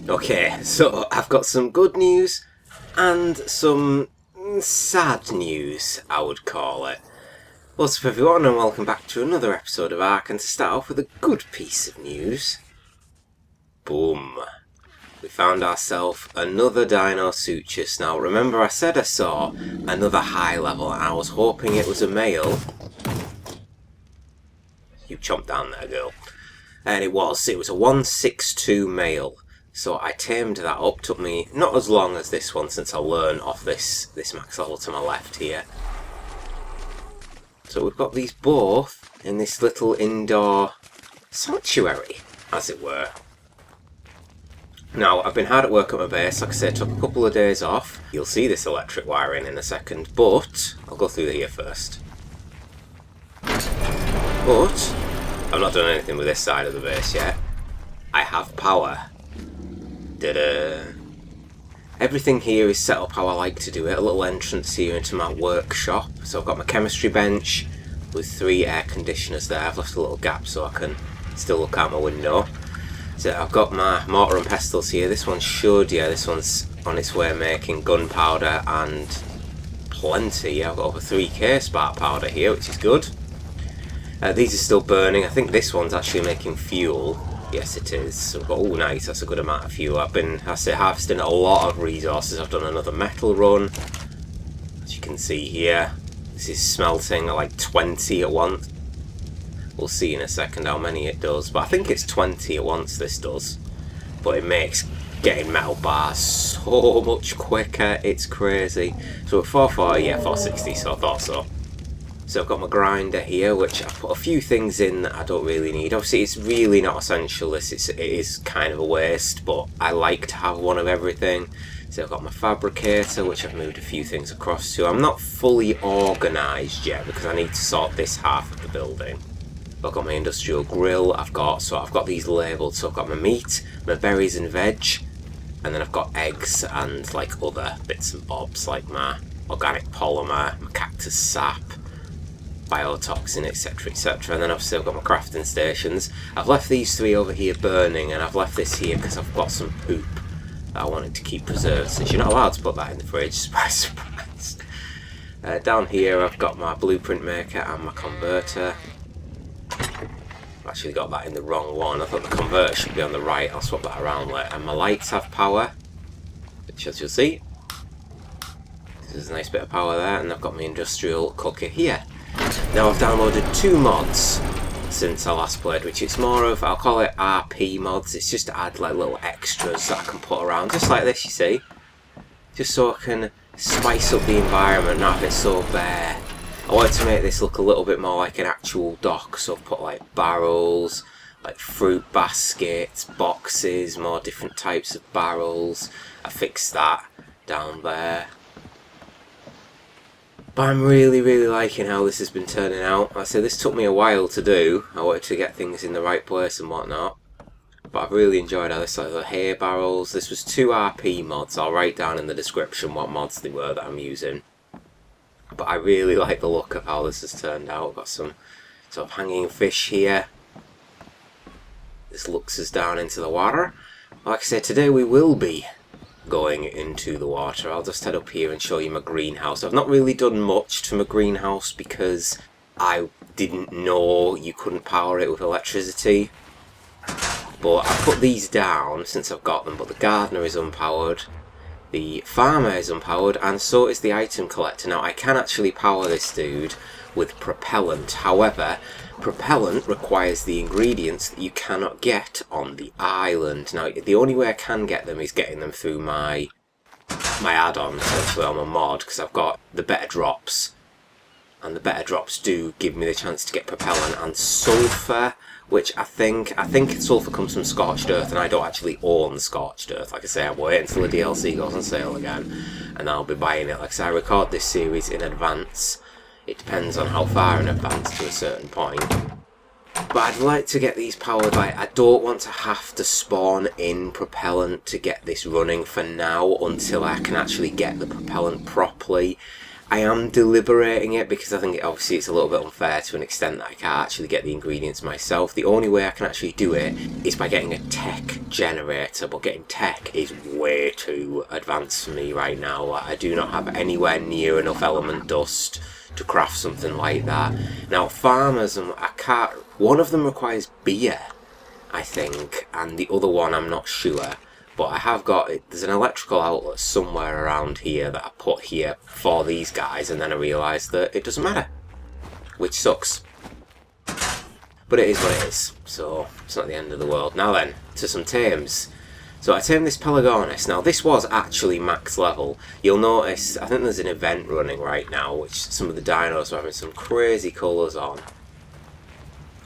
Okay, so I've got some good news and some sad news, I would call it. What's up everyone, and welcome back to another episode of Ark, and to start off with a good piece of news. Boom. We found ourselves another Dino Suturus. Now remember I said I saw another high level and I was hoping it was a male. You chomped down there, girl. And it was a 162 male. So I tamed that up. Took me not as long as this one since I learned off this max level to my left here. So we've got these both in this little indoor sanctuary, as it were. Now, I've been hard at work at my base. Like I said, took a couple of days off. You'll see this electric wiring in a second, but I'll go through here first. But I've not done anything with this side of the base yet. I have power. Ta-da! Everything here is set up how I like to do it. A little entrance here into my workshop. So I've got my chemistry bench with 3 air conditioners there. I've left a little gap so I can still look out my window. So I've got my mortar and pestles here. This one should, this one's on its way making gunpowder and plenty. I've got over 3k spark powder here, which is good. These are still burning. I think this one's actually making fuel. Yes, it is. So we've got, oh nice, that's a good amount of fuel. I've been, harvesting a lot of resources. I've done another metal run. As you can see here, this is smelting at like 20 at once. We'll see in a second how many it does, but I think it's 20 at once this does. But it makes getting metal bars so much quicker, it's crazy. So at 460, so I thought so. So I've got my grinder here, which I've put a few things in that I don't really need. Obviously it's really not essential, it is kind of a waste, but I like to have one of everything. So I've got my fabricator, which I've moved a few things across to. I'm not fully organised yet because I need to sort this half of the building. I've got my industrial grill, I've got these labelled, so I've got my meat, my berries and veg, and then I've got eggs and like other bits and bobs like my organic polymer, my cactus sap, biotoxin, etc, etc. And then obviously I've got my crafting stations. I've left these 3 over here burning, and I've left this here because I've got some poop that I wanted to keep preserved, since you're not allowed to put that in the fridge, surprise surprise. Down here I've got my blueprint maker and my converter. I've actually got that in the wrong one. I thought the converter should be on the right. I'll swap that around later. And my lights have power, which as you'll see, there's a nice bit of power there. And I've got my industrial cooker here. Now I've downloaded 2 mods since I last played, which it's more of, I'll call it RP mods. It's just to add like little extras that I can put around, just like this, you see. Just so I can spice up the environment, not have it so bare. I wanted to make this look a little bit more like an actual dock, so I've put like barrels, like fruit baskets, boxes, more different types of barrels. I fixed that down there. But I'm really liking how this has been turning out. Like I said, this took me a while to do. I wanted to get things in the right place and whatnot. But I've really enjoyed how this, like the hay barrels. This was 2 RP mods. I'll write down in the description what mods they were that I'm using. But I really like the look of how this has turned out. I've got some sort of hanging fish here. This looks us down into the water. Like I said, today we will be going into the water. I'll just head up here and show you my greenhouse. I've not really done much to my greenhouse because I didn't know you couldn't power it with electricity. But I put these down since I've got them, but the gardener is unpowered. The farmer is unpowered, and so is the item collector. Now I can actually power this dude with propellant. However, propellant requires the ingredients that you cannot get on the island. Now the only way I can get them is getting them through my add-on, essentially on my mod, because I've got the better drops. And the better drops do give me the chance to get propellant and sulfur, which I think sulfur comes from Scorched Earth, and I don't actually own Scorched Earth. Like I say, I'm waiting until the DLC goes on sale again, and I'll be buying it. Like I say, I record this series in advance. It depends on how far in advance to a certain point. But I'd like to get these powered. Like, I don't want to have to spawn in propellant to get this running for now, until I can actually get the propellant properly. I am deliberating it because I think obviously it's a little bit unfair to an extent that I can't actually get the ingredients myself. The only way I can actually do it is by getting a tech generator, but getting tech is way too advanced for me right now. I do not have anywhere near enough element dust to craft something like that. Now farmers, I can't, one of them requires beer, I think, and the other one I'm not sure. But I have got it. There's an electrical outlet somewhere around here that I put here for these guys, and then I realised that it doesn't matter, which sucks. But it is what it is, so it's not the end of the world. Now then, to some tames. So I tamed this Pelagonus. Now this was actually max level. You'll notice, I think there's an event running right now, which some of the dinos are having some crazy colours on.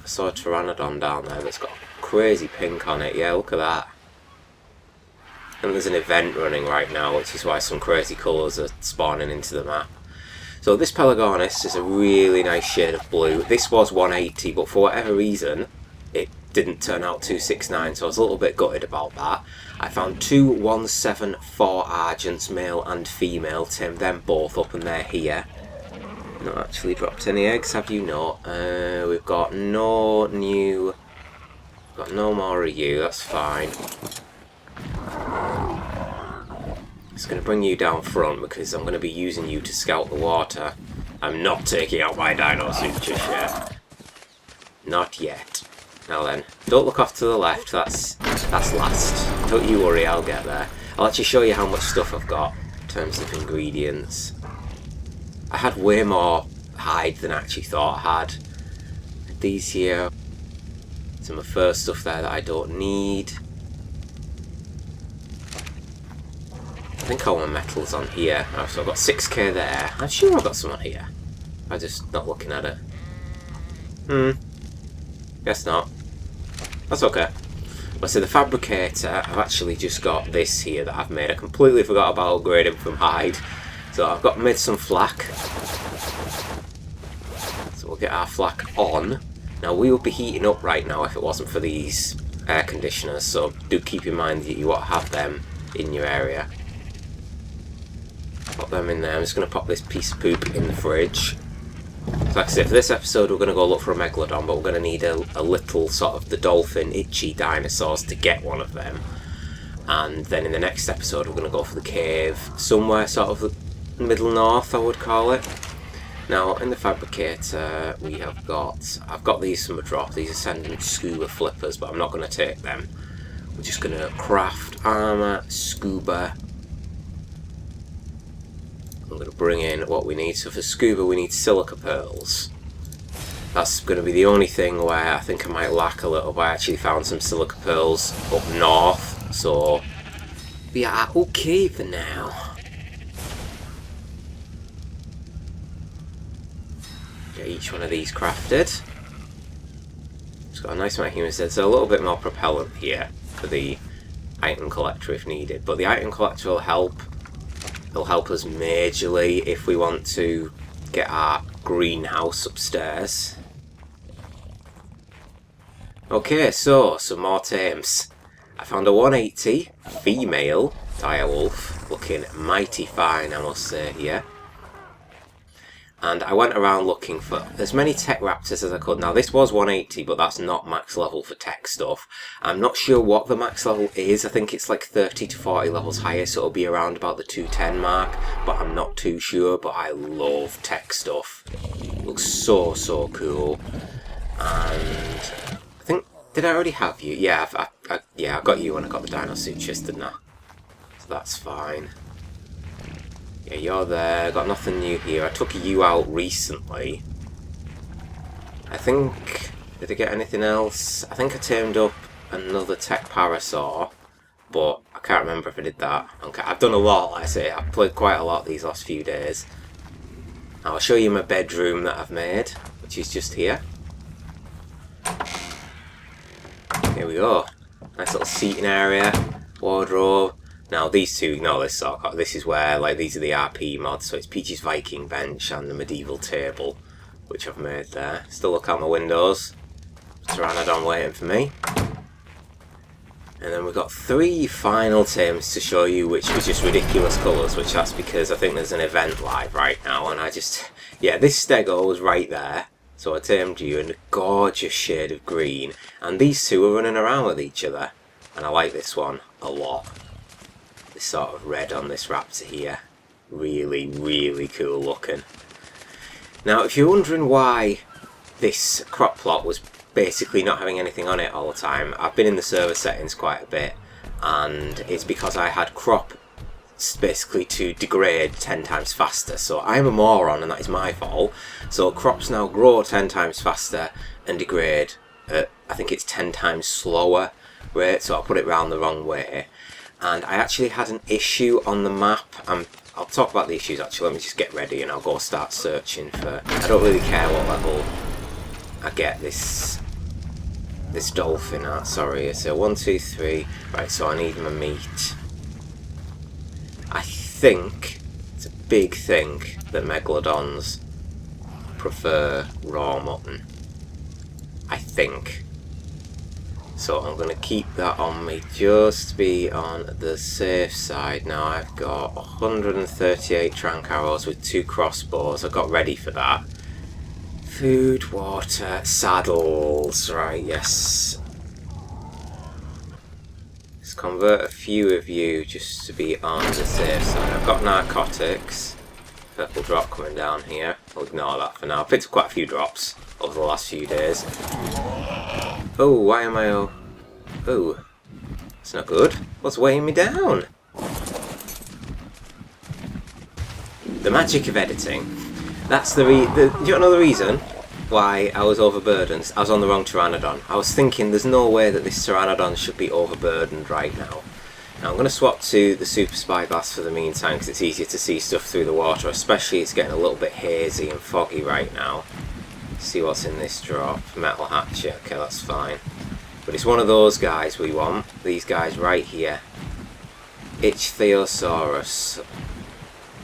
I saw a Pteranodon down there that's got crazy pink on it. Yeah, look at that. And there's an event running right now, which is why some crazy colours are spawning into the map. So this Pelagonus is a really nice shade of blue. This was 180, but for whatever reason, it didn't turn out 269, so I was a little bit gutted about that. I found two 174 Argents, male and female, tamed them both up, and they're here. Not actually dropped any eggs, have you not? We've got no new... We've got no more of you, that's fine. It's going to bring you down front because I'm going to be using you to scout the water. I'm not taking out my dino suit just yet. Not yet. Now then, don't look off to the left, that's last. Don't you worry, I'll get there. I'll actually show you how much stuff I've got in terms of ingredients. I had way more hide than I actually thought I had. These here. Some of the first stuff there that I don't need. I think all my metal's on here. Oh, so I've got 6k there. I'm sure I've got some on here. I'm just not looking at it. Guess not. That's okay. But so the fabricator, I've actually just got this here that I've made. I completely forgot about upgrading from hide. So I've got made some flak. So we'll get our flak on. Now we would be heating up right now if it wasn't for these air conditioners. So do keep in mind that you want to have them in your area. Pop them in there. I'm just going to pop this piece of poop in the fridge. So like I say, for this episode we're going to go look for a Megalodon, but we're going to need a little sort of the dolphin itchy dinosaurs to get one of them. And then in the next episode we're going to go for the cave, somewhere sort of the middle north I would call it. Now in the fabricator we have got, I've got these from a drop, these Ascendant scuba flippers, but I'm not going to take them. We're just going to craft armour, scuba. I'm going to bring in what we need. So for scuba we need silica pearls. That's going to be the only thing where I think I might lack a little, but I actually found some silica pearls up north, so we are okay for now. Get each one of these crafted. It's got a nice amount of humans. There's a little bit more propellant here for the item collector if needed, but the item collector will help. It'll help us majorly if we want to get our greenhouse upstairs. Okay, so some more tames. I found a 180 female direwolf, looking mighty fine I must say here. And I went around looking for as many tech raptors as I could. Now this was 180, but that's not max level for tech stuff. I'm not sure what the max level is. I think it's like 30 to 40 levels higher, so it'll be around about the 210 mark. But I'm not too sure, but I love tech stuff. It looks so cool. And I think, did I already have you? Yeah, yeah, I got you when I got the dino suit chest, didn't I? So that's fine. Yeah, you're there. Got nothing new here. I took you out recently. I think... Did I get anything else? I think I tamed up another tech parasaur, but I can't remember if I did that. Okay, I've done a lot, like I say. I've played quite a lot these last few days. Now I'll show you my bedroom that I've made, which is just here. Here we go. Nice little seating area, wardrobe. Now these two, ignore this sort of, this is where, like, these are the RP mods, so it's Peach's Viking bench and the medieval table, which I've made there. Still look out my windows. Pteranodon waiting for me. And then we've got 3 final tames to show you, which was just ridiculous colours, which that's because I think there's an event live right now, and I just... Yeah, this stego was right there, so I tamed you in a gorgeous shade of green, and these two are running around with each other, and I like this one a lot. This sort of red on this raptor here. Really, really cool looking. Now, if you're wondering why this crop plot was basically not having anything on it all the time, I've been in the server settings quite a bit, and it's because I had crop basically to degrade 10 times faster. So I'm a moron and that is my fault. So crops now grow 10 times faster and degrade at, I think it's 10 times slower rate, so I put it round the wrong way. And I actually had an issue on the map. I'll talk about the issues actually. Let me just get ready and I'll go start searching for... I don't really care what level I get this dolphin at. Sorry, so 1, 2, 3. Right, so I need my meat. I think it's a big thing that megalodons prefer raw mutton. I think. So I'm going to keep that on me just to be on the safe side. Now I've got 138 trank arrows with 2 crossbows. I got ready for that. Food, water, saddles. Right, yes. Let's convert a few of you just to be on the safe side. I've got narcotics. Purple drop coming down here. I'll ignore that for now. I picked up quite a few drops over the last few days. Oh, why am I... Oh, it's not good. What's weighing me down? The magic of editing. That's do you know the reason why I was overburdened? I was on the wrong Pteranodon. I was thinking there's no way that this Pteranodon should be overburdened right now. Now I'm going to swap to the Super Spyglass for the meantime because it's easier to see stuff through the water, especially it's getting a little bit hazy and foggy right now. See what's in this drop. Metal hatchet, okay, that's fine. But it's one of those guys we want. These guys right here. Ichthyosaurus.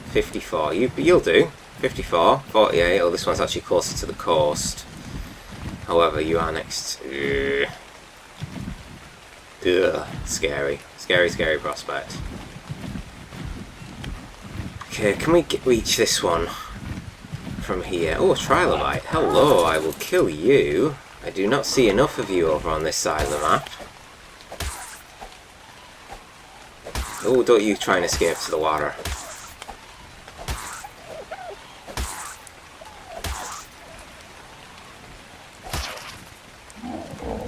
54. You'll do. 54. 48. Oh, this one's actually closer to the coast. However, you are next. Ugh. Scary. Scary, scary prospect. Okay, can we reach this one from here? Oh, trilobite. Hello, I will kill you. I do not see enough of you over on this side of the map. Oh, don't you try and escape to the water.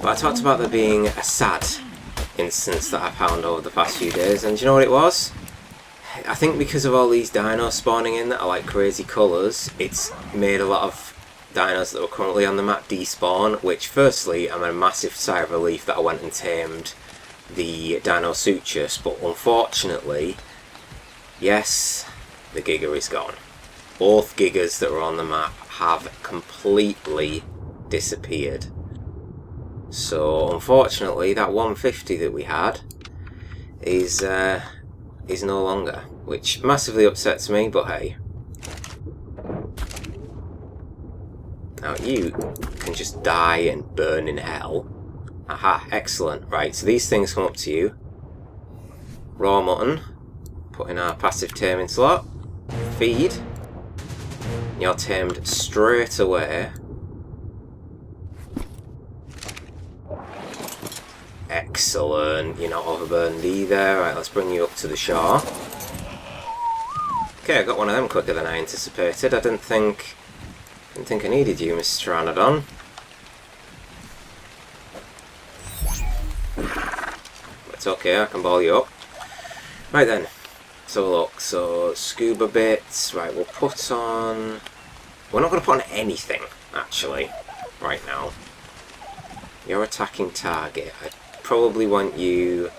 But I talked about there being a sad instance that I found over the past few days, and do you know what it was? I think because of all these dinos spawning in that are like crazy colours, it's made a lot of dinos that were currently on the map despawn, which firstly I'm a massive sigh of relief that I went and tamed the Dino Suturus, but unfortunately, yes, the Giga is gone. Both Gigas that were on the map have completely disappeared. So unfortunately that 150 that we had is no longer, which massively upsets me, but hey. Now you can just die and burn in hell. Aha, excellent. Right, so these things come up to you. Raw mutton. Put in our passive taming slot. Feed. You're tamed straight away. Excellent. You're not overburdened either. Right, let's bring you up to the shore. Okay, I got one of them quicker than I anticipated. I didn't think I needed you, Mr. Pteranodon. It's okay, I can ball you up. Right then, let's have a look. So, scuba bits. Right, we'll put on... We're not going to put on anything, actually, right now. Your attacking target. I probably want you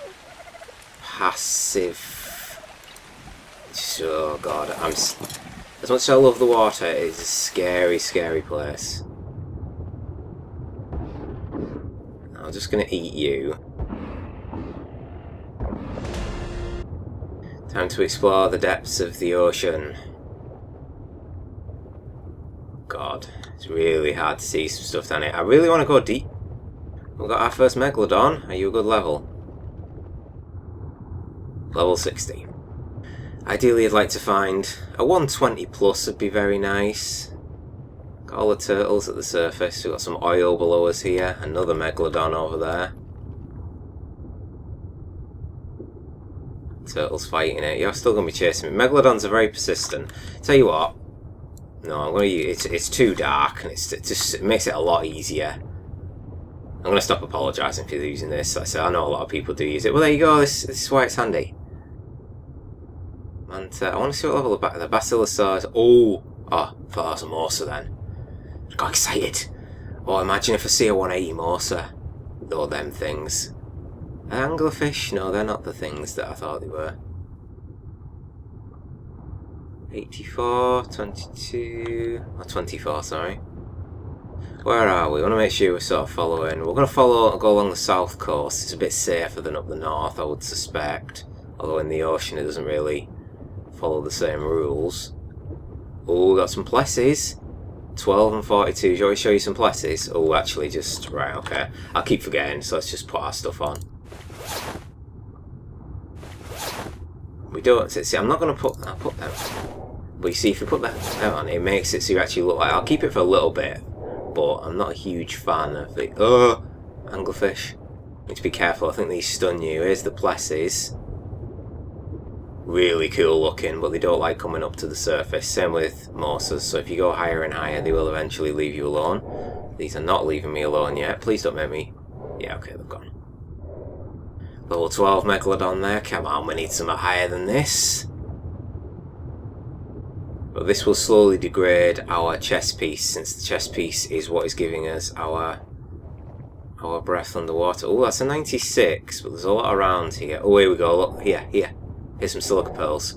passive. Oh god, as much as I love the water, it is a scary, scary place. I'm just going to eat you. Time to explore the depths of the ocean. God, it's really hard to see some stuff down here. I really want to go deep. We've got our first Megalodon. Are you a good level? Level 60. Ideally, I'd like to find a 120 plus would be very nice. Got all the turtles at the surface. We've got some oil below us here. Another megalodon over there. Turtles fighting it. You're still going to be chasing me. Megalodons are very persistent. Tell you what. No, I'm going to use it's too dark, and it makes it a lot easier. I'm going to stop apologising for using this. Like I say, I know a lot of people do use it. Well, there you go. This is why it's handy. And I want to see what level the Basilosaurus. Oh, thought that was a Morsa then. I got excited. Oh, imagine if I see a 180 Morsa. Or them things. Anglerfish? No, they're not the things that I thought they were. 84, 22... or 24, sorry. Where are we? We want to make sure we're sort of following. We're going to go along the south coast. It's a bit safer than up the north, I would suspect. Although in the ocean it doesn't really follow the same rules. Oh, we got some plesses. 12 and 42. Shall we show you some plesses? Oh, actually just... right, okay. I'll keep forgetting, so let's just put our stuff on. We don't... see, I'm not going to put... I'll put them... but you see, if you put that on, it makes it so you actually look like... I'll keep it for a little bit, but I'm not a huge fan of the... oh! Anglerfish. Need to be careful, I think these stun you. Here's the plesses. Really cool looking, but they don't like coming up to the surface. Same with morsas, so if you go higher and higher, they will eventually leave you alone. These are not leaving me alone yet. Please don't make me... yeah, okay, they've gone. Level 12 Megalodon there. Come on, we need something higher than this. But this will slowly degrade our chest piece, since the chest piece is what is giving us our breath underwater. Oh, that's a 96, but there's a lot around here. Oh, here we go. Look, here. Here's some silica pearls.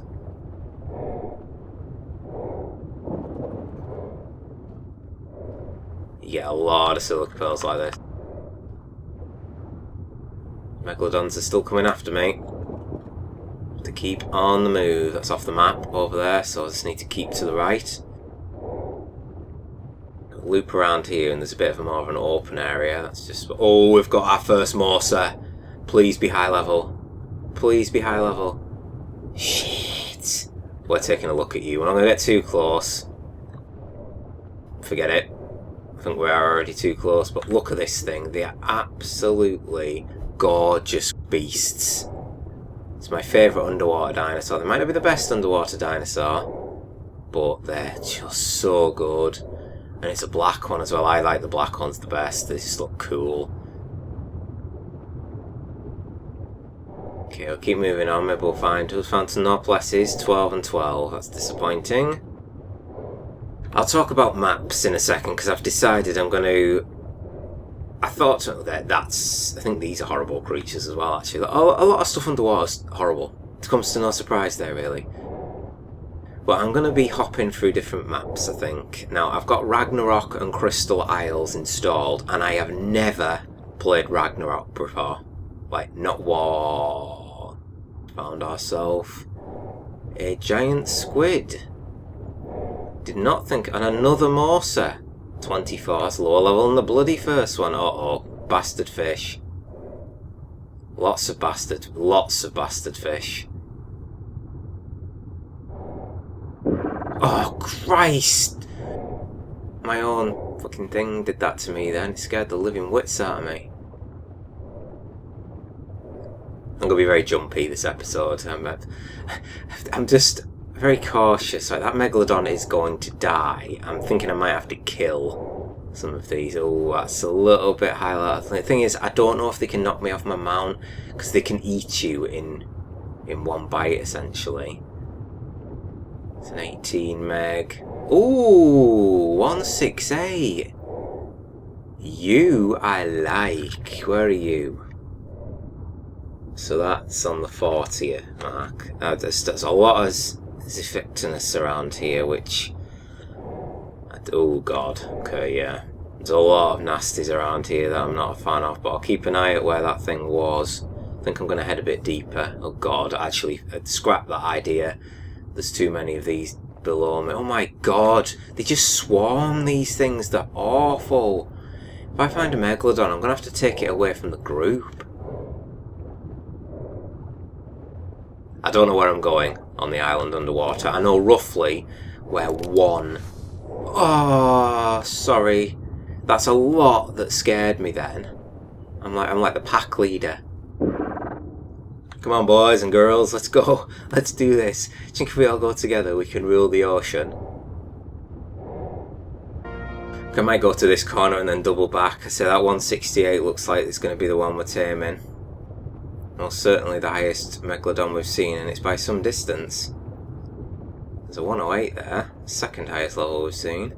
You get a lot of silica pearls like this. Megalodons are still coming after me. To keep on the move. That's off the map over there, so I just need to keep to the right. Loop around here, and there's a bit of more of an open area. That's just... oh, we've got our first Morsa. Please be high level. Please be high level. Shit. We're taking a look at you. We're not going to get too close. Forget it. I think we are already too close, but look at this thing. They are absolutely gorgeous beasts. It's my favourite underwater dinosaur. They might not be the best underwater dinosaur, but they're just so good. And it's a black one as well. I like the black ones the best. They just look cool. Okay, we'll keep moving on. Maybe we'll find some more places. 12 and 12. That's disappointing. I'll talk about maps in a second, because I've decided I'm going to... I thought I think these are horrible creatures as well, actually. A lot of stuff underwater is horrible. It comes to no surprise there, really. But I'm going to be hopping through different maps, I think. Now, I've got Ragnarok and Crystal Isles installed, and I have never played Ragnarok before. Like, not one. Found ourselves a giant squid. Did not think... and another Morsa. 24, that's lower level than the bloody first one. Uh-oh. Bastard fish. Lots of bastard fish. Oh, Christ! My own fucking thing did that to me then. It scared the living wits out of me. I'm going to be very jumpy this episode. I'm just very cautious. Like, that Megalodon is going to die. I'm thinking I might have to kill some of these. Oh, that's a little bit high. The thing is, I don't know if they can knock me off my mount, because they can eat you in one bite, essentially. It's an 18 meg. Ooh, 168. You I like. Where are you? So that's on the 40th mark. There's a lot of Ziffictinus around here, which... oh god, okay, yeah. There's a lot of nasties around here that I'm not a fan of, but I'll keep an eye at where that thing was. I think I'm going to head a bit deeper. Oh god, actually, scrap that idea. There's too many of these below me. Oh my god, they just swarm these things. They're awful. If I find a Megalodon, I'm going to have to take it away from the group. I don't know where I'm going on the island underwater. I know roughly where one... Oh, sorry. That's a lot that scared me then. I'm like the pack leader. Come on, boys and girls, let's go. Let's do this. Do you think if we all go together, we can rule the ocean? I might go to this corner and then double back. I say that 168 looks like it's going to be the one we're taming. Most certainly the highest megalodon we've seen, and it's by some distance. There's a 108 there, second highest level we've seen.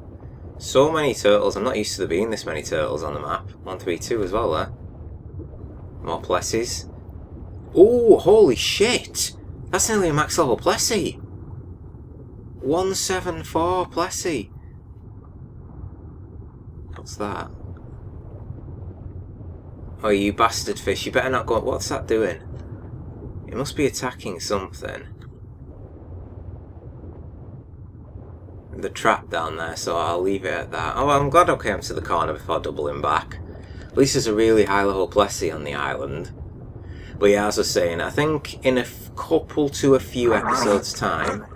So many turtles, I'm not used to there being this many turtles on the map. 132 as well there. More plessies. Oh, holy shit! That's nearly a max level plessie! 174 plessie! What's that? Oh, you bastard fish, you better not go... What's that doing? It must be attacking something. The trap down there, so I'll leave it at that. Oh, I'm glad I came to the corner before doubling back. At least there's a really high level plessie on the island. But yeah, as I was saying, I think in a couple to a few episodes time...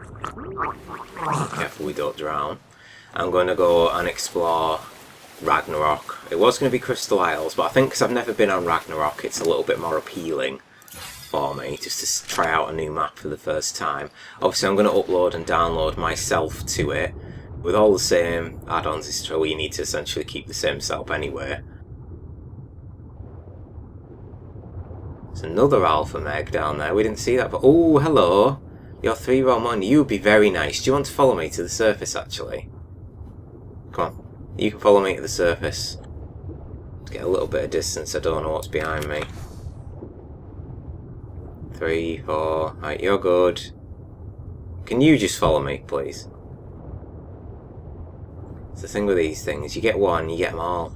Careful we don't drown. I'm going to go and explore Ragnarok. It was going to be Crystal Isles, but I think because I've never been on Ragnarok, it's a little bit more appealing for me, just to try out a new map for the first time. Obviously I'm going to upload and download myself to it, with all the same add-ons. It's true, you need to essentially keep the same setup anyway. There's another alpha meg down there, we didn't see that, but oh, hello! You're 3 Romon, you would be very nice. Do you want to follow me to the surface, actually? Come on. You can follow me to the surface. Let's get a little bit of distance, I don't know what's behind me. 3, 4... Right, you're good. Can you just follow me, please? It's the thing with these things, you get one, you get them all.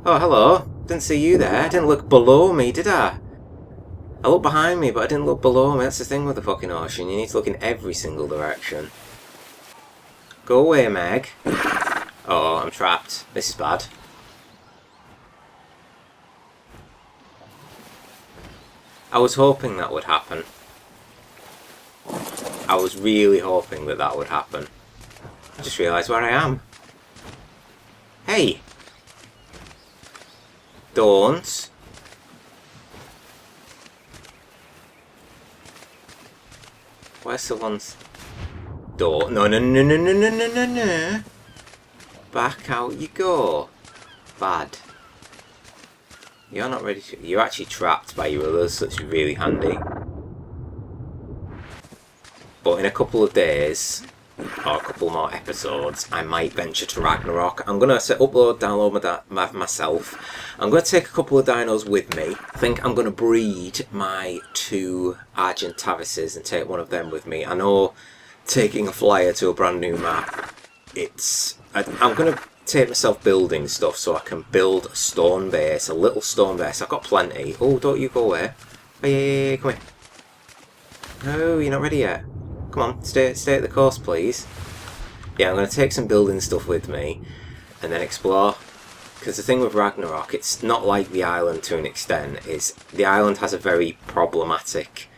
Oh, hello! Didn't see you there, I didn't look below me, did I? I looked behind me, but I didn't look below me. That's the thing with the fucking ocean, you need to look in every single direction. Go away, Meg. Oh, I'm trapped. This is bad. I was hoping that would happen. I was really hoping that that would happen. I just realised where I am. Hey! Don't. Where's the ones? Don't. No, no, no, no, no, no, no, no, no. Back out you go. Bad. You're not ready to... You're actually trapped by your others, so it's really handy. But in a couple of days, or a couple more episodes, I might venture to Ragnarok. I'm going to upload, download myself. I'm going to take a couple of dinos with me. I think I'm going to breed my 2 Argentavises and take one of them with me. I know taking a flyer to a brand new map, I'm going to take myself building stuff so I can build a stone base, a little stone base. I've got plenty. Oh, don't you go away. Hey, come here. No, you're not ready yet. Come on, stay at the coast, please. Yeah, I'm going to take some building stuff with me and then explore. Because the thing with Ragnarok, it's not like the island to an extent. Is the island has a very problematic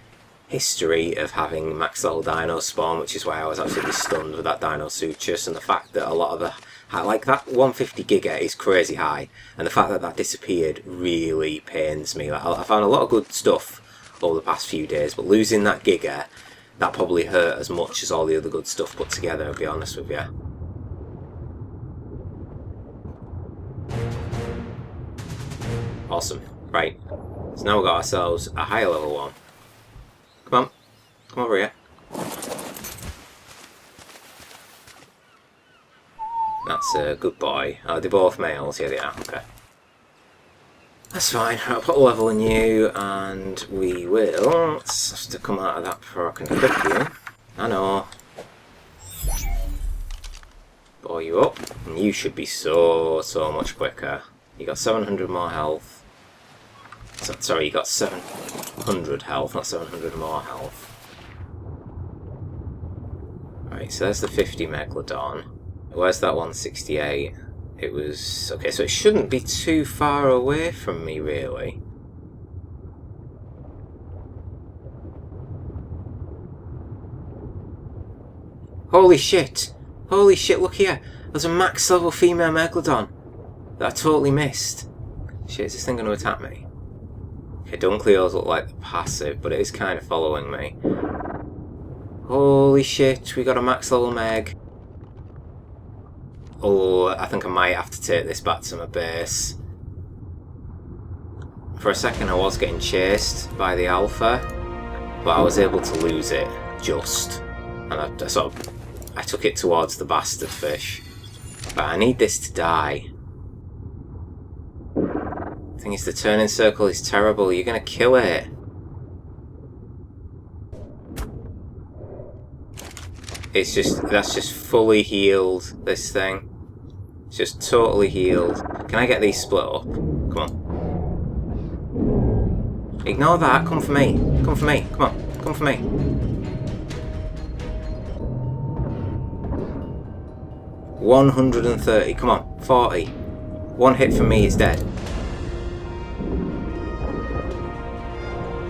history of having max level dinos spawn, which is why I was absolutely stunned with that Dino Sutrus, and the fact that a lot of the... Like, that 150 giga is crazy high, and the fact that that disappeared really pains me. Like, I found a lot of good stuff over the past few days, but losing that giga, that probably hurt as much as all the other good stuff put together, I'll be honest with you. Awesome. Right. So now we've got ourselves a higher level one. Come on. Come over here. That's a good boy. Oh, they're both males. Yeah, they are. Okay. That's fine. I'll put a level in you, and we will... Let's have to come out of that before I can equip you. I know. Bore you up. And you should be so much quicker. You got 700 more health. So, sorry, you got 700 health, not 700 more health. Right, so there's the 50 Megalodon. Where's that 168? It was... Okay, so it shouldn't be too far away from me, really. Holy shit! Holy shit, look here! There's a max level female Megalodon that I totally missed. Shit, is this thing going to attack me? Okay, Dunkleos look like the passive, but it is kind of following me. Holy shit, we got a max level Meg. Oh, I think I might have to take this back to my base. For a second I was getting chased by the Alpha, but I was able to lose it, just. And I took it towards the bastard fish. But I need this to die. The thing is, the turning circle is terrible. You're gonna kill it. It's just, that's just fully healed, this thing. It's just totally healed. Can I get these split up? Come on. Ignore that, come for me. Come for me, come on, come for me. $130, come on, 40. One hit from me is dead.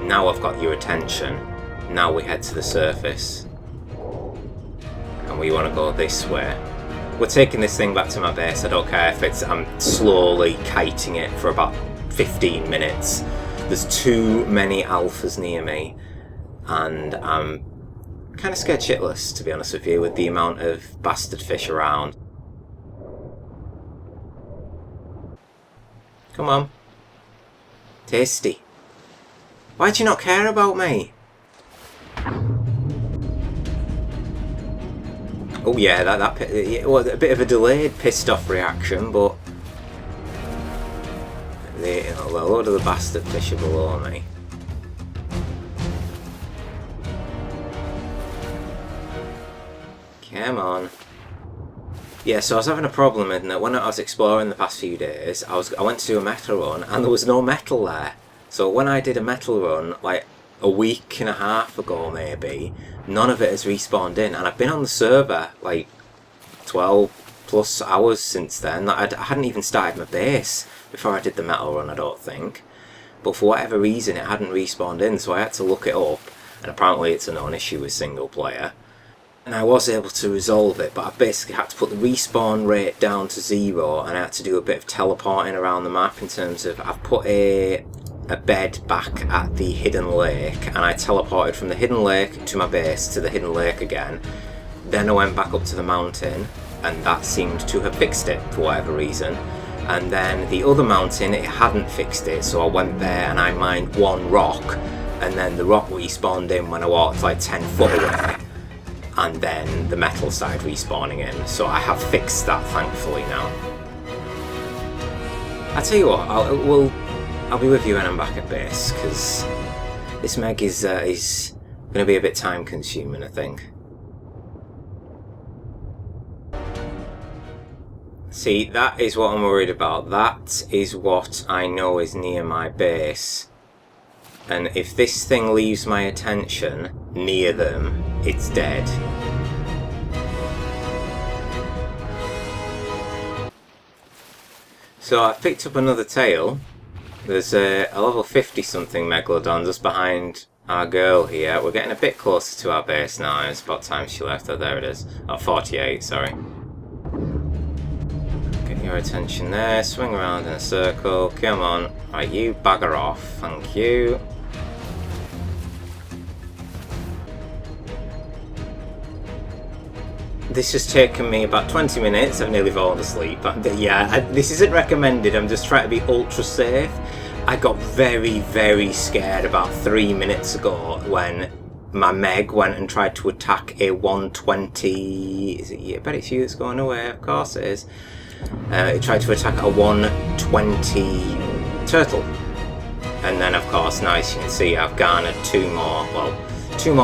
Now I've got your attention. Now we head to the surface. And we want to go this way. We're taking this thing back to my base. I don't care if I'm slowly kiting it for about 15 minutes. There's too many alphas near me. And I'm kind of scared shitless, to be honest with you, with the amount of bastard fish around. Come on. Tasty. Why do you not care about me? Oh yeah, that was a bit of a delayed pissed off reaction, but a load of the bastard fish are below me. Come on. Yeah, so I was having a problem in that when I was exploring the past few days, I went to do a metal run and there was no metal there. So when I did a metal run, like a week and a half ago maybe, none of it has respawned in, and I've been on the server like 12 plus hours since then. I hadn't even started my base before I did the metal run, I don't think. But for whatever reason it hadn't respawned in, so I had to look it up, and apparently it's a known issue with single player. And I was able to resolve it, but I basically had to put the respawn rate down to 0, and I had to do a bit of teleporting around the map in terms of, I've put a bed back at the hidden lake, and I teleported from the hidden lake to my base to the hidden lake again. Then I went back up to the mountain, and that seemed to have fixed it for whatever reason. And then the other mountain, it hadn't fixed it, so I went there and I mined one rock, and then the rock respawned in when I walked like 10 foot away. And then the metal started respawning in, so I have fixed that thankfully now. I tell you what, I'll be with you when I'm back at base, because this Meg is going to be a bit time consuming, I think. See, that is what I'm worried about. That is what I know is near my base. And if this thing leaves my attention near them, it's dead. So I picked up another tail. There's a level 50 something Megalodon just behind our girl here. We're getting a bit closer to our base now. It's about time she left. Oh, there it is. Oh, 48, sorry. Get your attention there. Swing around in a circle. Come on. Right, you bugger off. Thank you. This has taken me about 20 minutes, I've nearly fallen asleep. Yeah, this isn't recommended, I'm just trying to be ultra safe. I got very, very scared about 3 minutes ago when my Meg went and tried to attack a 120... Is it you? I bet it's you that's going away, of course it is. It tried to attack a 120 turtle. And then, of course, now as you can see, I've garnered two more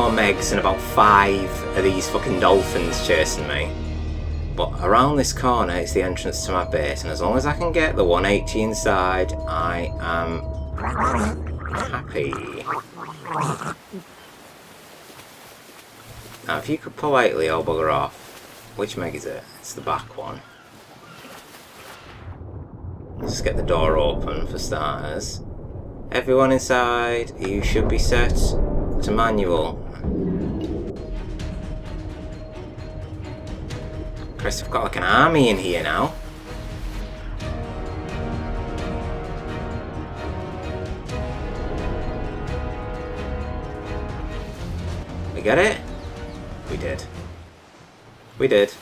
Megs and about 5 of these fucking dolphins chasing me. But around this corner is the entrance to my base, and as long as I can get the 180 inside, I am happy. Now if you could politely all bugger off. Which Meg is it? It's the back one. Let's get the door open for starters. Everyone inside, you should be set to manual. Christ, I've got like an army in here now. We get it? We did. We did.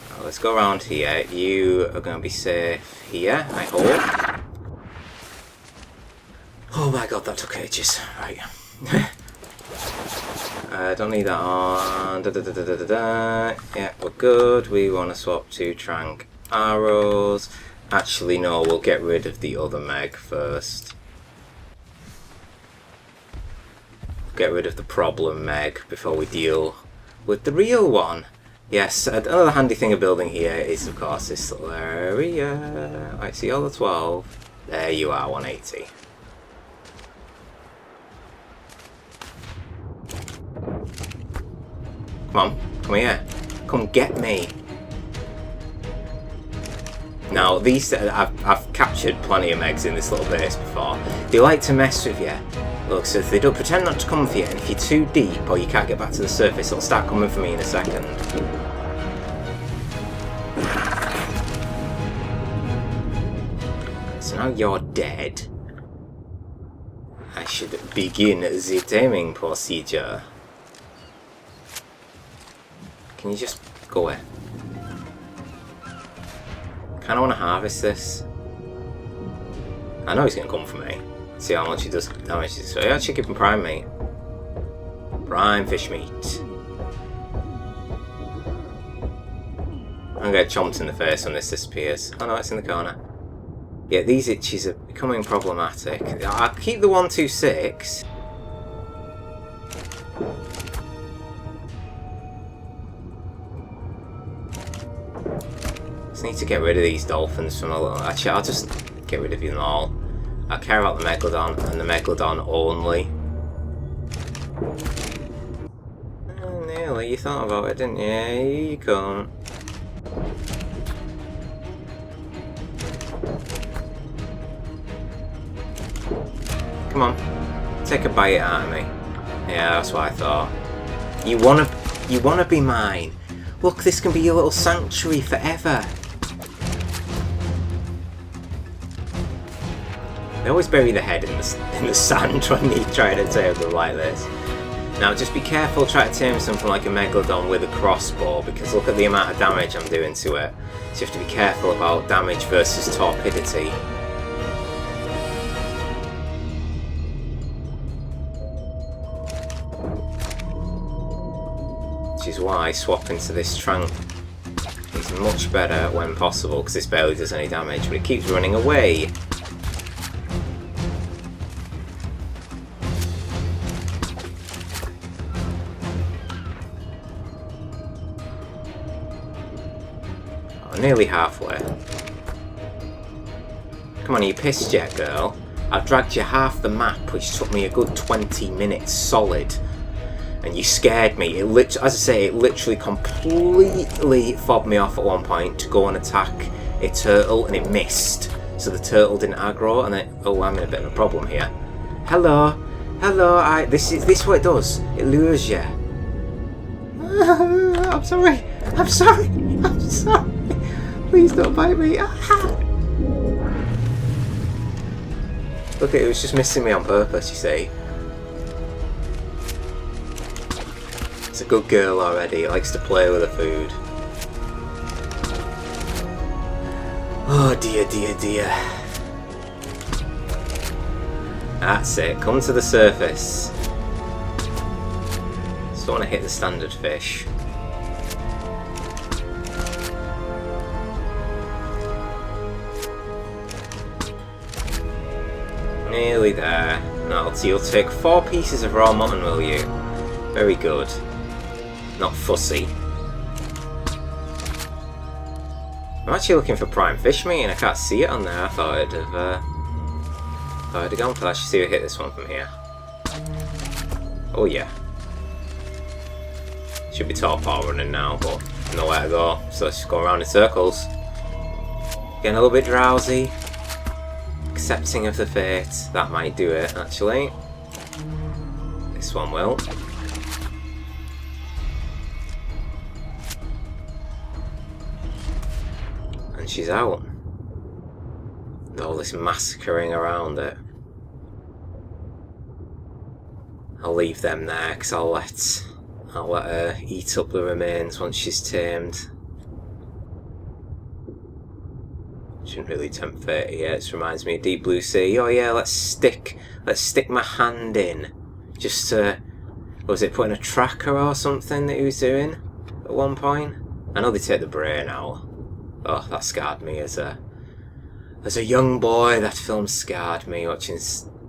Well, let's go around here. You are going to be safe here, I hope. Oh my god, that took ages. Right. Don't need that on. Yeah, we're good. We want to swap to Trank arrows. Actually, no, we'll get rid of the other Meg first. Get rid of the problem Meg before we deal with the real one. Yes, another handy thing of building here is, of course, this little area. I see all the 12. There you are, 180. Come on, come here. Come get me. Now, these I've captured plenty of Megs in this little base before. They like to mess with you. Look, so if they don't pretend not to come for you, and if you're too deep or you can't get back to the surface, it'll start coming for me in a second. So now you're dead. I should begin the taming procedure. Can you just go away? Kinda wanna harvest this. I know he's gonna come for me. See how much he does damage. So I actually give him prime meat. Prime fish meat. I'm gonna get chomped in the face when this disappears. Oh no, it's in the corner. Yeah, these itches are becoming problematic. I'll keep the 126. Just need to get rid of these dolphins from a little. Actually, I'll just get rid of them all. I care about the Megalodon and the Megalodon only. Oh, nearly. You thought about it, didn't you? Yeah, you can't. Come on, take a bite out of me. Yeah, that's what I thought. You wanna be mine. Look, this can be your little sanctuary forever. They always bury the head in the sand when you try to tame them like this. Now, just be careful trying to tame something like a Megalodon with a crossbow, because look at the amount of damage I'm doing to it. So you have to be careful about damage versus torpidity. Which is why swapping to this Trank is much better when possible, because this barely does any damage, but it keeps running away. Oh, nearly halfway. Come on, are you pissed yet, girl? I've dragged you half the map, which took me a good 20 minutes solid. And you scared me. As I say, it literally completely fobbed me off at one point to go and attack a turtle, and it missed. So the turtle didn't aggro, and then oh, I'm in a bit of a problem here. Hello, hello. This is what it does. It lures you. I'm sorry. I'm sorry. I'm sorry. Please don't bite me. Look, it was just missing me on purpose. You see. It's a good girl already, it likes to play with the food. Oh dear, dear, dear. That's it, come to the surface. Just don't want to hit the standard fish. Nearly there. Now, you'll take 4 pieces of raw mutton, will you? Very good. Not fussy. I'm actually looking for prime fish meat and I can't see it on there. I thought I'd have gone for that. I should see if I hit this one from here. Oh yeah. Should be top power running now, but nowhere to go. So let's just go around in circles. Getting a little bit drowsy. Accepting of the fate. That might do it, actually. This one will. and she's out. With all this massacring around it. I'll leave them there because I'll let her eat up the remains once she's tamed. Shouldn't really tempt fate here. It reminds me of Deep Blue Sea. Oh yeah, let's stick my hand in. Just to, was it putting a tracker or something that he was doing at one point? I know they take the brain out. Oh, that scarred me as a young boy. That film scarred me watching.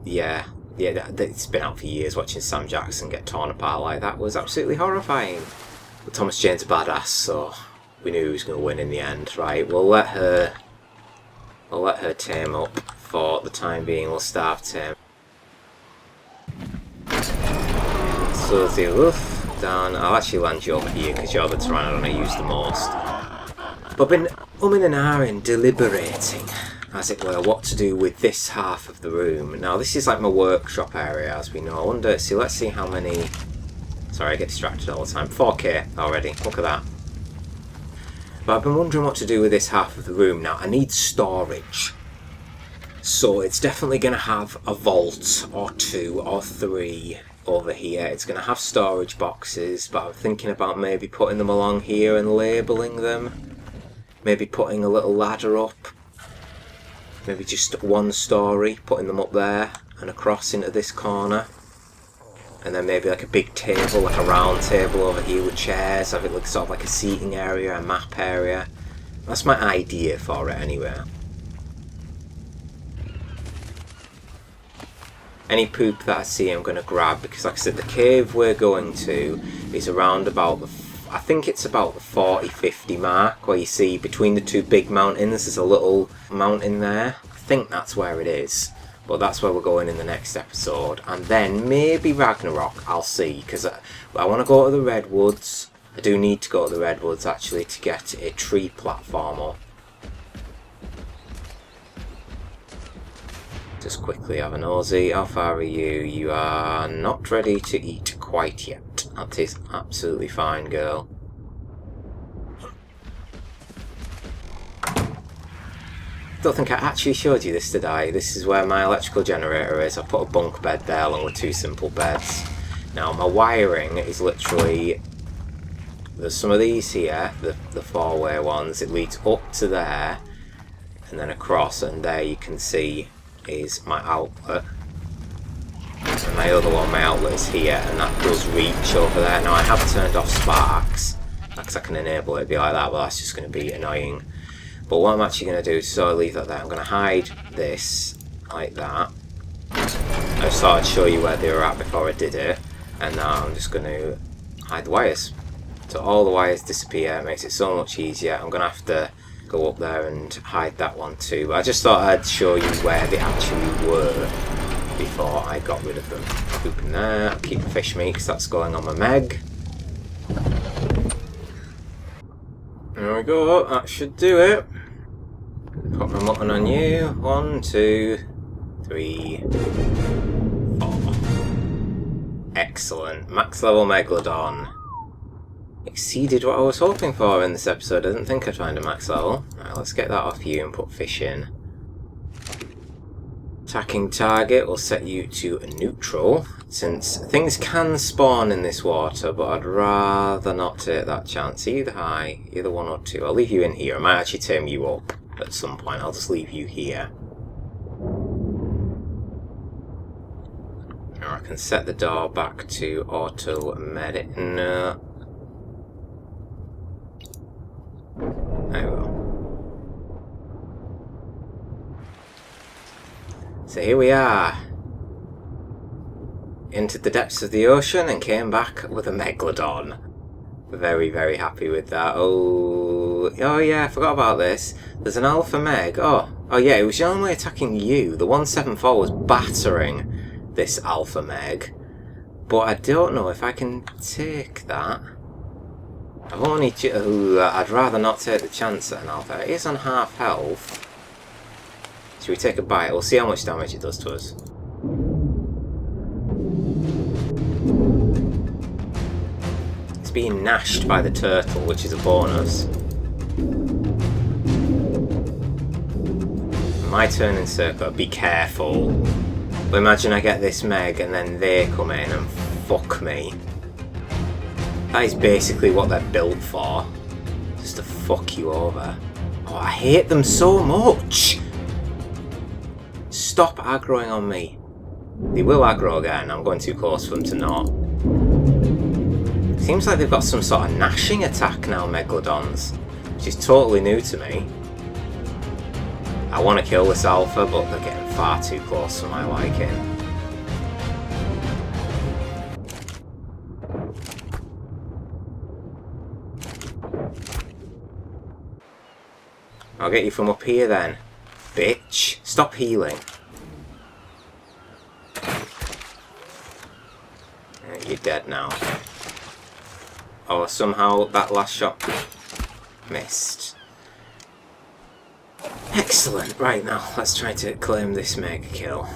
Yeah, it's been out for years. Watching Sam Jackson get torn apart like that was absolutely horrifying. But Thomas Jane's a badass, so we knew he was going to win in the end. Right, we'll let her tame up for the time being. We'll starve tame. So the roof down. I'll actually land you over here because you're the Pteranodon I use the most. But I've been umming and ahhing, deliberating, as it were, what to do with this half of the room. Now this is like my workshop area, as we know. I wonder, see, let's see how many. Sorry, I get distracted all the time. 4K already. Look at that. But I've been wondering what to do with this half of the room. Now, I need storage. So it's definitely going to have a vault or 2 or 3 over here. It's going to have storage boxes, but I'm thinking about maybe putting them along here and labelling them. Maybe putting a little ladder up. Maybe just 1 story, putting them up there and across into this corner. And then maybe like a big table, like a round table over here with chairs. Have it look sort of like a seating area, a map area. That's my idea for it anyway. Any poop that I see I'm going to grab, because like I said, the cave we're going to is around about the, I think it's about the 40-50 mark, where you see between the 2 big mountains there's a little mountain there. I think that's where it is. But that's where we're going in the next episode. And then maybe Ragnarok, I'll see. Because I want to go to the Redwoods. I do need to go to the Redwoods actually to get a tree platformer. Just quickly have a nosy. How far are you? You are not ready to eat quite yet. That is absolutely fine, girl. Don't think I actually showed you this today. This is where my electrical generator is. I put a bunk bed there along with 2 simple beds. Now my wiring is literally, there's some of these here, the 4-way ones. It leads up to there and then across, and there you can see is my outlet. And my other one, my outlet is here, and that does reach over there. Now I have turned off sparks because I can enable it to be like that, but that's just going to be annoying. But what I'm actually going to do is sort of leave that there. I'm going to hide this like that. I just thought I'd show you where they were at before I did it. And now I'm just going to hide the wires. So all the wires disappear. It makes it so much easier. I'm going to have to go up there and hide that one too. But I just thought I'd show you where they actually were before I got rid of them. Poop in there. I'll keep the fish meat because that's going on my Meg. There we go. That should do it. Put my mutton on you. 1, 2, 3, 4. Excellent. Max level Megalodon. Exceeded what I was hoping for in this episode. I didn't think I'd find a max level. Right, let's get that off you and put fish in. Attacking target will set you to neutral, since things can spawn in this water, but I'd rather not take that chance. Either 1 or 2. I'll leave you in here. I might actually tame you up at some point. I'll just leave you here. Now I can set the door back to auto medic. No. There we go. So here we are. Entered the depths of the ocean and came back with a Megalodon. Very, very happy with that. Oh yeah, I forgot about this. There's an Alpha Meg. Oh yeah, it was only attacking you. The 174 was battering this Alpha Meg. But I don't know if I can take that. I've only... I'd rather not take the chance at an Alpha. It is on half health. Should we take a bite? We'll see how much damage it does to us. It's being gnashed by the turtle, which is a bonus. My turn in circle. Be careful. But imagine I get this Meg and then they come in and fuck me. That is basically what they're built for. Just to fuck you over. Oh, I hate them so much! Stop aggroing on me. They will aggro again. I'm going too close for them to not. Seems like they've got some sort of gnashing attack now, Megalodons. Which is totally new to me. I want to kill this alpha, but they're getting far too close for my liking. I'll get you from up here then, bitch. Stop healing. You're dead now. Oh, somehow that last shot missed. Excellent. Right, now let's try to claim this mega kill.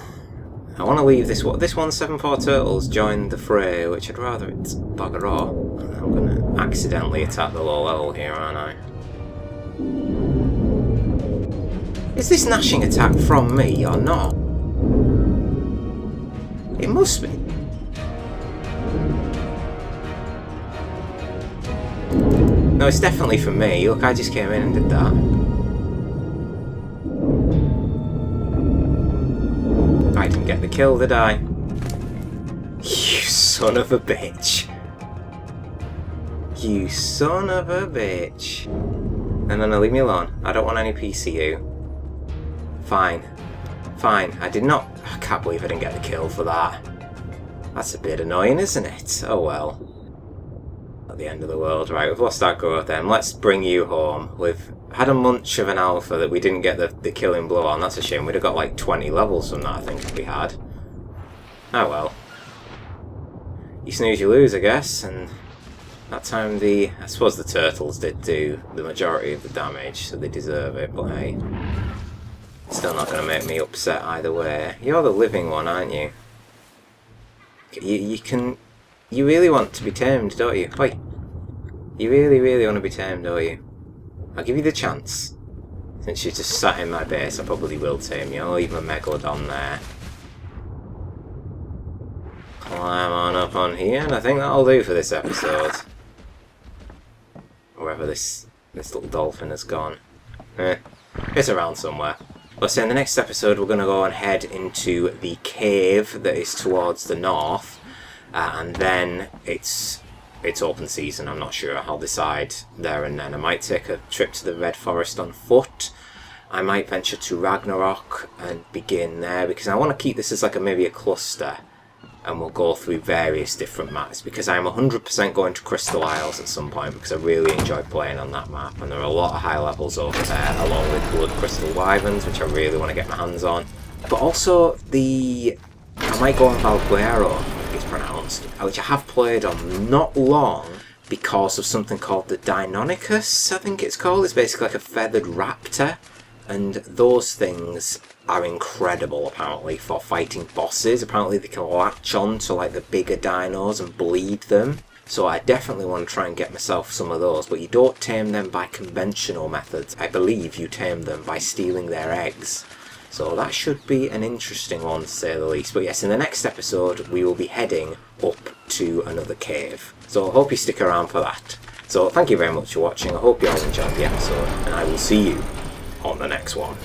I want to leave this one. This one's 7-4 turtles joined the fray, which I'd rather it's bugger off. I'm going to accidentally attack the low level here, aren't I? Is this gnashing attack from me or not? It must be. No, it's definitely from me. Look, I just came in and did that. I didn't get the kill, did I? You son of a bitch. You son of a bitch. No, leave me alone. I don't want any PCU. Fine. Fine. I did not... I can't believe I didn't get the kill for that. That's a bit annoying, isn't it? Oh well. Not the end of the world. Right, we've lost our growth then. Let's bring you home. We've had a munch of an alpha that we didn't get the killing blow on. That's a shame. We'd have got like 20 levels from that, I think, if we had. Oh well. You snooze, you lose, I guess. And that time I suppose the turtles did do the majority of the damage, so they deserve it, but hey. Still not going to make me upset either way. You're the living one, aren't you? You really want to be tamed, don't you? Oi. You really want to be tamed, don't you? I'll give you the chance. Since you just sat in my base, I probably will tame you. I'll leave my Megalodon there. Climb on up on here, and I think that'll do for this episode. Wherever this little dolphin has gone. It's around somewhere. But so in the next episode we're going to go and head into the cave that is towards the north, and then it's open season. I'm not sure. I'll decide there and then. I might take a trip to the Red Forest on foot. I might venture to Ragnarok and begin there, because I want to keep this as like maybe a cluster, and we'll go through various different maps, because I'm 100% going to Crystal Isles at some point, because I really enjoy playing on that map, and there are a lot of high levels over there, along with Blood Crystal Wyverns, which I really want to get my hands on. But also, I might go on Valguero, I think it's pronounced, which I have played on not long, because of something called the Deinonychus, I think it's called. It's basically like a feathered raptor, and those things are incredible apparently for fighting bosses. Apparently they can latch on to like the bigger dinos and bleed them. So I definitely want to try and get myself some of those, but you don't tame them by conventional methods. I believe you tame them by stealing their eggs. So that should be an interesting one to say the least. But yes, in the next episode we will be heading up to another cave. So I hope you stick around for that. So thank you very much for watching. I hope you all enjoyed the episode, and I will see you on the next one.